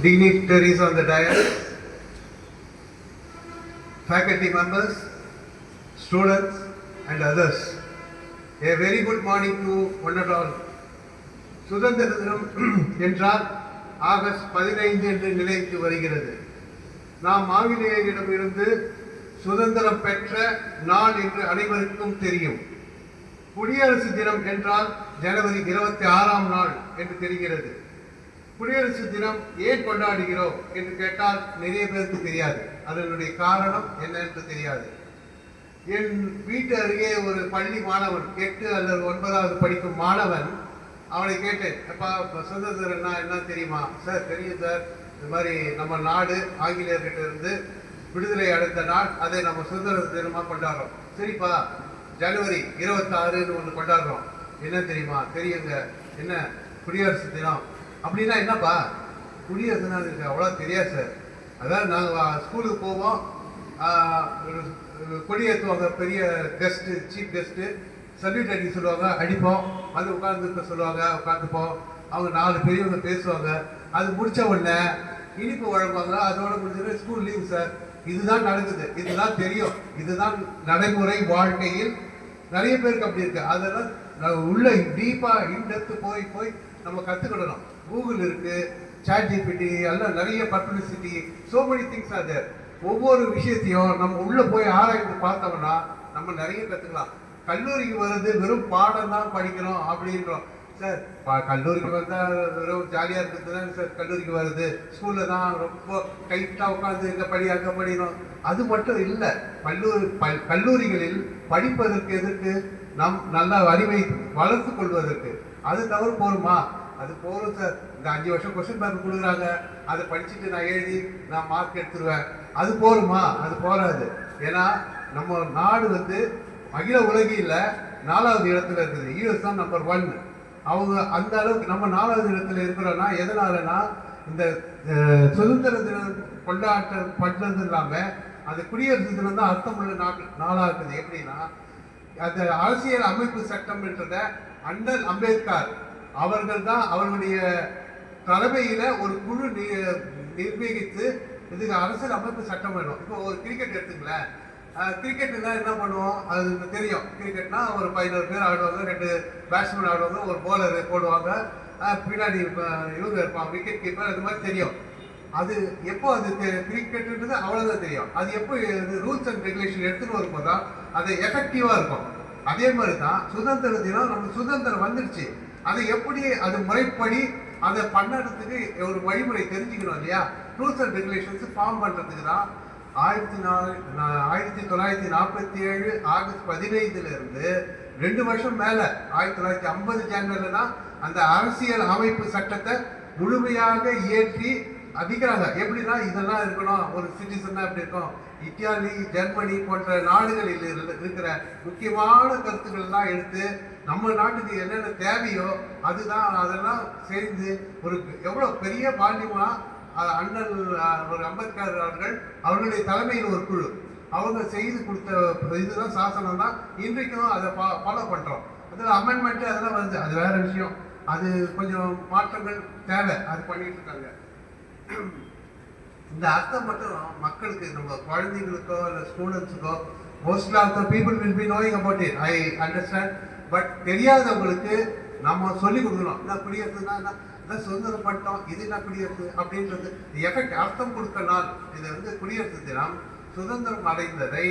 dignitaries on the dais, faculty members, students and others. A very good morning to one and all. சுதந்திர தினம் என்றால் August 15 என்று நிலைத்து வருகிறது. நாம் ஆங்கிலேயரிடமிருந்து சுதந்திரம் பெற்ற நாள் என்று அனைவருக்கும் தெரியும். குடியரசு தினம் என்றால் ஜனவரி 26ஆம் நாள் என்று தெரிகிறது. குடியரசு தினம் ஏன் கொண்டாடுகிறோம் என்று கேட்டால் நிறைய பேருக்கு தெரியாது. அதனுடைய காரணம் என்ன என்று தெரியாது. என் வீட்டு அருகே ஒரு பள்ளி மாணவன் 8 அல்லது 9வது படிக்கும் மாணவன், அவனை கேட்டேன், அப்பா சுதந்திரம்னா என்ன தெரியுமா? சார் தெரியும் சார், இந்த மாதிரி நம்ம நாடு ஆங்கிலேயர்கிட்ட இருந்து விடுதலை அடைந்த நாள், அதை நம்ம சுதந்திர தினமாக கொண்டாடுறோம். சரிப்பா, ஜனவரி 26ன்னு ஒன்று கொண்டாடுறோம், என்ன தெரியுமா? தெரியுங்க. என்ன குடியரசு தினம் அப்படின்னா என்னப்பா? குடியரசு தினம் இருக்கு, அவ்வளோ தெரியாது சார். அதாவது நாங்கள் ஸ்கூலுக்கு போவோம், கொடியேற்றுவாங்க, பெரிய கெஸ்ட்டு, சீஃப் கெஸ்ட்டு, சல்யூட் அடிக்க சொல்லுவாங்க, அடிப்போம், வந்து உட்காந்துக்க சொல்லுவாங்க, உட்காந்துப்போம். அவங்க 4 பெரியவங்க பேசுவாங்க, அது முடித்த உடனே இனிப்பு வழங்குவாங்க, அதோட முடிஞ்சது ஸ்கூல் லீவ் சார். இதுதான் நடக்குது, இதுதான் தெரியும், இதுதான் நடைமுறை வாழ்க்கையில். நிறைய பேருக்கு அப்படி இருக்கு. அதெல்லாம் உள்ள டீப்பாக இன்டெப்த்து போய் நம்ம கற்றுக்கிடணும். கூகுள் இருக்கு, சாட் ஜிபிடி, எல்லாம் நிறைய publicity, so many things are there. ஒவ்வொரு விஷயத்தையும் நம்ம உள்ள போய் ஆராய்ந்து பார்த்தோம்னா நம்ம நிறைய கற்றுக்கலாம். கல்லூரிக்கு வர்றது வெறும் பாடம் தான் படிக்கிறோம் அப்படின்றோம். சார் கல்லூரிக்கு வந்தால் வெறும் ஜாலியாக இருக்கிறது தான் சார் கல்லூரிக்கு வருது, ஸ்கூலில் தான் ரொம்ப டைட்டாக உட்காந்து இங்கே படி அங்கே படிக்கணும், அது மட்டும் இல்லை. கல்லூரிகளில் படிப்பதற்கு எதற்கு? நம் நல்ல அறிவை வளர்த்து கொள்வதற்கு. அது தவிர போருமா? அது போகும் சார். இந்த 5 வருஷம் கொஸ்டின் பேப்பர் கொடுக்குறாங்க, அதை படிச்சுட்டு நான் எழுதி நான் மார்க் எடுத்துருவேன், அது போருமா? அது போராது. ஏன்னா நம்ம நாடு வந்து அகில உலகில் 4வது இடத்துல இருக்குது. யூஎஸ் தான் நம்பர் 1. அவங்க அந்த அளவுக்கு நம்ம 4வது இடத்துல இருக்கிறோன்னா எதனாலனா இந்த சுதந்திர தினம் கொண்டாட்டம் பண்ணது இல்லாமல் அந்த குடியரசு தினம் தான் அர்த்தமுள்ள நாளாக இருக்குது. எப்படின்னா அந்த அரசியல் அமைப்பு சட்டம்ன்றத அண்ணல் அம்பேத்கர் அவர்கள் தான் அவர்களுடைய தலைமையில ஒரு குழு நிர்வகித்து இதுக்கு அரசியல் அமைப்பு சட்டம் வேணும். இப்போ ஒரு கிரிக்கெட் எடுத்துங்களேன், கிரிக்கெட்னா என்ன பண்ணுவோம்? அது தெரியும். கிரிக்கெட்னா ஒரு 15 பேர் ஆடுவாங்க, 2 பேட்ஸ்மேன் ஆடுவாங்க, ஒரு போலர் போடுவாங்க, பின்னாடி இவங்க இருப்பாங்க, விக்கெட் கீப்பர், அது மாதிரி தெரியும். அது எப்போ அது கிரிக்கெட்டுன்றது அவ்வளோதான் தெரியும். அது எப்போ ரூல்ஸ் அண்ட் ரெகுலேஷன் எடுத்துன்னு வரும்போது தான் அது எஃபெக்டிவாக இருக்கும். அதே மாதிரி தான் சுதந்திர தினம், நம்ம சுதந்திரம் வந்துடுச்சு, அதை எப்படி அது முறைப்படி அதை பண்ணுறதுக்கு ஒரு வழிமுறை தெரிஞ்சுக்கணும் இல்லையா? ரூல்ஸ் அண்ட் ரெகுலேஷன்ஸ் ஃபார்ம் பண்ணுறதுக்கு தான் 1947 ஆகஸ்ட் 15 2 வருஷம் மேலே 1950 ஜனவரியில் தான் அந்த அரசியல் அமைப்பு சட்டத்தை முழுமையாக இயற்றி அதிக்கிறாங்க. எப்படின்னா இதெல்லாம் இருக்கணும், ஒரு சிட்டிசன்னா எப்படி இருக்கும். இத்தாலி, ஜெர்மனி போன்ற நாடுகளில் இருக்கிற முக்கியமான கருத்துக்கள்லாம் எடுத்து நம்ம நாட்டுக்கு என்னென்ன தேவையோ அதுதான் அதெல்லாம் சேர்ந்து ஒரு எவ்வளோ பெரிய பாண்டியமாக அண்ணல் ஒரு அம்பேத்கர் அவர்களுடைய தலைமையில் ஒரு குழு அவங்க செய்து கொடுத்த இதுதான் சாசனம் தான். இன்றைக்கும் அதை ஃபாலோ பண்ணுறோம். அதில் அமெண்ட்மெண்ட்டு அதெல்லாம் வருது, அது வேற விஷயம். அது கொஞ்சம் மாற்றங்கள் தேவை, அது பண்ணிட்டு இருக்காங்க. இந்த அர்த்தம் மட்டும் மக்களுக்கு, நம்ம குழந்தைங்களுக்கோ இல்லை ஸ்டூடெண்ட்ஸுக்கோ, mostly of the people will be knowing about it, I understand. But தெரியாதவங்களுக்கு நம்ம சொல்லி கொடுக்கணும். என்ன குடியரசுனா என்ன, சுதந்திரம் பண்ணிட்டோம், இது என்ன குடியரசு அப்படின்றது எஃபெக்ட் அர்த்தம் கொடுக்க நாள். இது வந்து குடியரசு தினம் சுதந்திரம் அடைந்ததை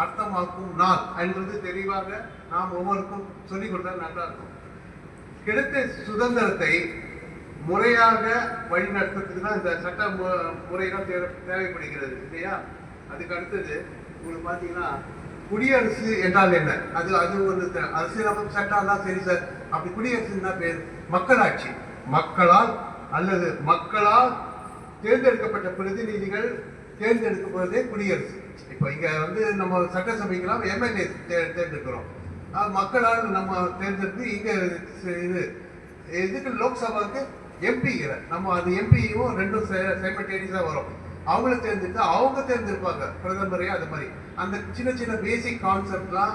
அர்த்தமாக்கும் நாள் என்றது தெளிவாக நாம் ஒவ்வொருக்கும் சொல்லிக் கொடுத்தா நல்லா இருக்கும். கிடைத்த சுதந்திரத்தை முறையாக வழிநடத்துறதுக்கு தான் இந்த சட்ட முறைகள் தேவைப்படுகிறது இல்லையா? அதுக்கு அடுத்தது உங்களுக்கு பார்த்தீங்கன்னா குடியரசு என்றால் என்ன? அது ஒரு அரசியலமைப்பு சட்டம் தான் சரி சார். அப்படி குடியரசுன்னா பேர் மக்களாட்சி. மக்களால் அல்லது மக்களால் தேர்ந்தெடுக்கப்பட்ட பிரதிநிதிகள் தேர்ந்தெடுக்கப்படுவதே குடியரசு. இப்போ இங்கே வந்து நம்ம சட்டசபைக்கெல்லாம் எம்எல்ஏ தேர்ந்தெடுக்கிறோம், மக்களால் நம்ம தேர்ந்தெடுத்து. இங்கே இதுக்கு லோக்சபாவுக்கு எம்பிங்கிற நம்ம அது எம்பியும் 2 சைமல்டேனியஸாக வரும். அவங்கள தேர்ந்தெடுத்து அவங்க தேர்ந்தெடுப்பாங்க பிரதமரையும். அது மாதிரி அந்த சின்ன சின்ன பேசிக் கான்செப்ட்லாம்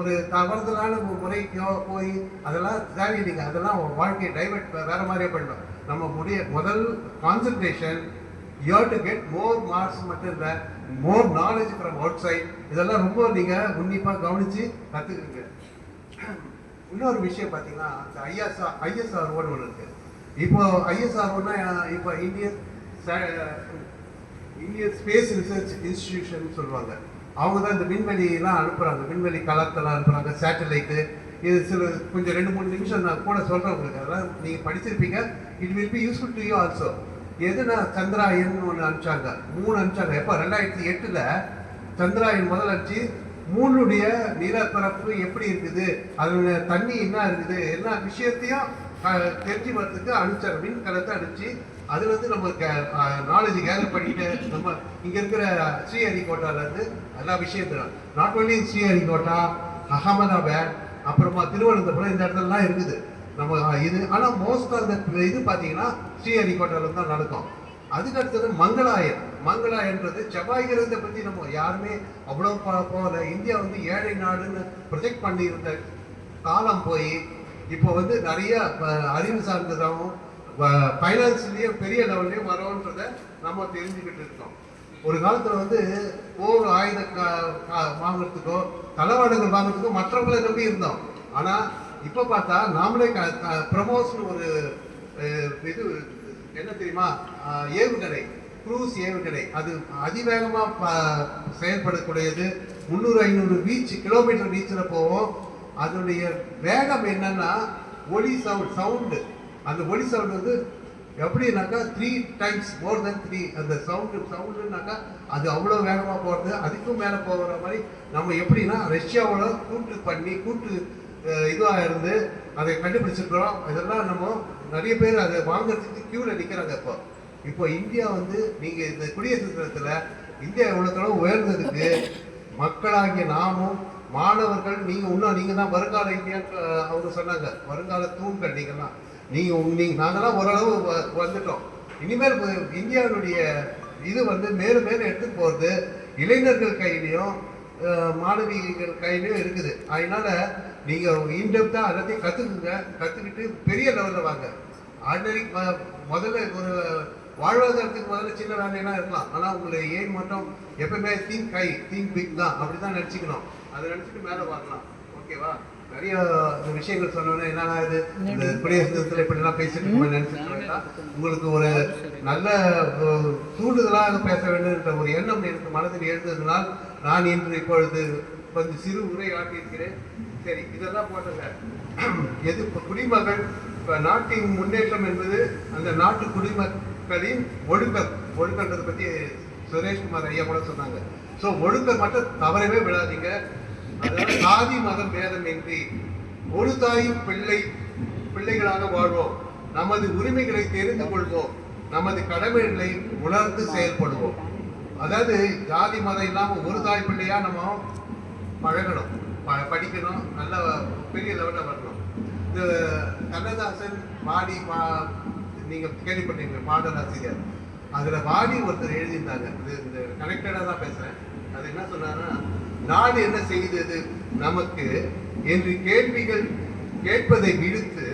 ஒரு தவறுதலான முறைக்கோ போய் அதெல்லாம் தேவையில்லைங்க. அதெல்லாம் வாழ்க்கையை டைவெர்ட் வேற மாதிரியே பண்ணணும். நம்ம முதல் concentration you have to get more marks மட்டும் இல்லை, more knowledge from outside. இதெல்லாம் ரொம்ப நீங்கள் உன்னிப்பாக கவனித்து கற்றுக்குங்க. இன்னொரு விஷயம் பார்த்தீங்கன்னா இந்த ஐஎஸ்ஆர்ஓன்னு ஒன்று இருக்குது. இப்போ ஐஎஸ்ஆர்ஓன்னா இப்போ இந்தியன் ஸ்பேஸ் ரிசர்ச் இன்ஸ்டிடியூஷன் சொல்லுவாங்க. அவங்க தான் இந்த விண்வெளியெல்லாம் அனுப்புகிறாங்க, விண்வெளி கலத்தெல்லாம் அனுப்புகிறாங்க, சேட்டலைட்டு. இது கொஞ்சம் 2-3 நிமிஷம் நான் கூட சொல்கிறேன் உங்களுக்கு. அதெல்லாம் நீங்கள் படிச்சிருப்பீங்க. It will be useful to you also. எதுனா சந்திராயன் ஒன்று அனுப்பிச்சாங்க, 3 அனுப்பிச்சாங்க. எப்போ 2008 சந்திராயன் முதல் அனுப்பிச்சு மூணுடைய நிலப்பரப்பு எப்படி இருக்குது, அதோட தண்ணி என்ன இருக்குது, எல்லா விஷயத்தையும் தெரிஞ்சு வரதுக்கு அனுப்பிச்சாங்க. விண்கலத்தை அனுப்பிச்சு அது நம்ம நாலேஜ் கேதர் பண்ணிட்டு நம்ம இங்கே இருக்கிற ஸ்ரீஹரிகோட்டாலேருந்து எல்லா விஷயத்தையும், நாட் ஒன்லி ஸ்ரீஹரிகோட்டா, அகமதாபாத், அப்புறமா திருவனந்தபுரம், இந்த இடத்துலலாம் இருக்குது நம்ம இது. ஆனால் மோஸ்ட் ஆஃப் த இது பார்த்தீங்கன்னா ஸ்ரீஹரிகோட்டாவில் தான் நடக்கும். அதுக்கு அடுத்தது மங்களாயன்றது செவ்வாய் கிரகத்தை பற்றி நம்ம யாருமே அவ்வளோ போகல. இந்தியா ஏழை நாடுன்னு ப்ரொஜெக்ட் பண்ணியிருந்த காலம் போய் இப்போ நிறைய அறிவு சார்ந்ததாகவும் ஃபைனான்ஸ்லேயும் பெரிய லெவல்லையும் வரோன்றதை நம்ம தெரிஞ்சுக்கிட்டு இருக்கோம். ஒரு காலத்தில் போர் ஆயுத வாங்குறதுக்கோ தளவாடங்கள் வாங்குறதுக்கோ மற்றவங்களை நம்பி இருந்தோம். ஆனால் இப்போ பார்த்தா நாமளே ப்ரமோஷன் ஒரு இது என்ன தெரியுமா, ஏவுகணை, குரூஸ் ஏவுகணை. அது அதிவேகமாக செயல்படக்கூடியது. 300-500 கிலோமீட்டர் ரீச்சில் போவோம். அதனுடைய வேகம் என்னன்னா ஒலி சவுண்டு. அந்த ஒலி சவுண்டு எப்படின்னாக்கா 3 times more than 3. அந்த சவுண்டுனாக்கா அது அவ்வளோ வேகமாக போகிறது. அதுக்கும் மேலே போகிற மாதிரி நம்ம எப்படின்னா ரஷ்யாவோட கூட்டு இதுவாக இருந்து அதை கண்டுபிடிச்சிருக்கிறோம். இதெல்லாம் நம்ம நிறைய பேர் அதை வாங்குறதுக்கு க்யூவில் நிற்கிறாங்க. இப்போ இந்தியா நீங்கள் இந்த குடியரசு தினத்தில் இந்தியா எவ்வளோ உயர்ந்ததுக்கு மக்களாகிய நாமும் மாணவர்கள் நீங்கள் தான் வருங்கால இந்தியான்னு அவங்க சொன்னாங்க. வருங்கால தூண்கள் நீங்கள் நாங்கள்லாம் ஓரளவு வந்துட்டோம். இனிமேல் இந்தியாவுடைய இது மேலும் மேலும் எடுத்து போகிறது இளைஞர்கள் கையிலையும் மாணவிகள் கையிலையும் இருக்குது. அதனால நீங்கள் இன்டெப்த்தாக எல்லாத்தையும் கற்றுக்கிட்டு பெரிய லெவலில் வாங்க. ஆர்டினரி முதல்ல ஒரு வாழ்வாதாரத்துக்கு முதல்ல சின்ன வேலையெல்லாம் இருக்கலாம். ஆனால் உங்களுடைய எய்ம் மட்டும் எப்பவுமே திங்க் பிக் தான். அப்படி தான் நினச்சிக்கணும். அதை நினச்சிட்டு மேலே வரலாம். ஓகேவா? நிறைய விஷயங்கள் சொன்னோன்னே என்னன்னா இது இந்த குடியரசு தினத்தில் இப்படிலாம் பேசிட்டு நினச்சிட்டு வேண்டாம். உங்களுக்கு ஒரு நல்ல தூண்டுதலாக பேச வேண்டும்ன்ற ஒரு எண்ணம் எனக்கு மனதில் எழுந்ததுனால் நான் இன்று இப்பொழுது கொஞ்சம் சிறு உரை ஆட்டியிருக்கிறேன். சரி, இதெல்லாம் போட்டுங்க. எது இப்போ குடிமகள், இப்போ நாட்டின் முன்னேற்றம் என்பது அந்த நாட்டு குடிமக்களின் ஒழுக்கன்றதை பற்றி சுரேஷ்குமார் ஐயா கூட சொன்னாங்க. ஸோ ஒழுக்கம் மட்டும் தவறவே விடாதீங்க. அதாவது சாதி மதம் பேதமின்றி ஒரு தாயும் பிள்ளைகளாக வாழ்வோம். நமது உரிமைகளை தெரிந்து கொள்வோம். நமது கடமைகளை உணர்ந்து செயல்படுவோம். அதாவது ஜாதி மதம் இல்லாமல் ஒரு தாய் பிள்ளையா நம்ம பழகணும், படிக்கணும், நல்ல பெரிய லெவலில் வரணும். இந்த கண்ணதாசன் நீங்கள் கேள்விப்பட்டீங்க, பாடலாசிரியர். அதில் வாடி ஒருத்தர் எழுதியிருந்தாங்க. இந்த கனெக்டடாக தான் பேசுகிறேன். அது என்ன சொன்னாங்கன்னா, நாடு என்ன செய்தது நமக்கு என்று கேள்விகள் கேட்பதை விடுத்து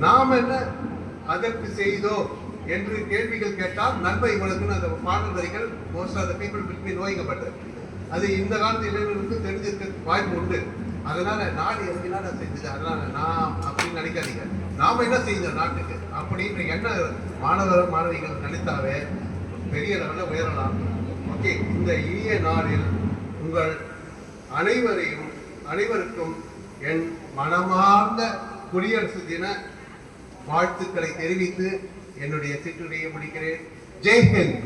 நாம் என்ன அதற்கு செய்தோ என்று கேள்விகள் கேட்டால் நன்மை இவனுக்குன்னு அந்த பாடல் வரிகள் most of the people will be knowing about it. அது இந்த காலத்து இளைஞர்களுக்கு தெரிஞ்சிருக்க வாய்ப்பு உண்டு. அதனால நாடு எனக்கு என்ன செஞ்சது, அதனால நான் அப்படின்னு நினைக்காதீங்க. நாம என்ன செய்தோம் நாட்டுக்கு அப்படின்ற எண்ணம் மாணவிகள் நினைத்தாவே பெரிய லெவலில் உயரலாம். ஓகே, இந்த இனிய நாளில் உங்கள் அனைவருக்கும் என் மனமார்ந்த குடியரசு தின வாழ்த்துக்களை தெரிவித்து என்னுடைய சிற்றுரையை முடிக்கிறேன். ஜெய் ஹிந்த்.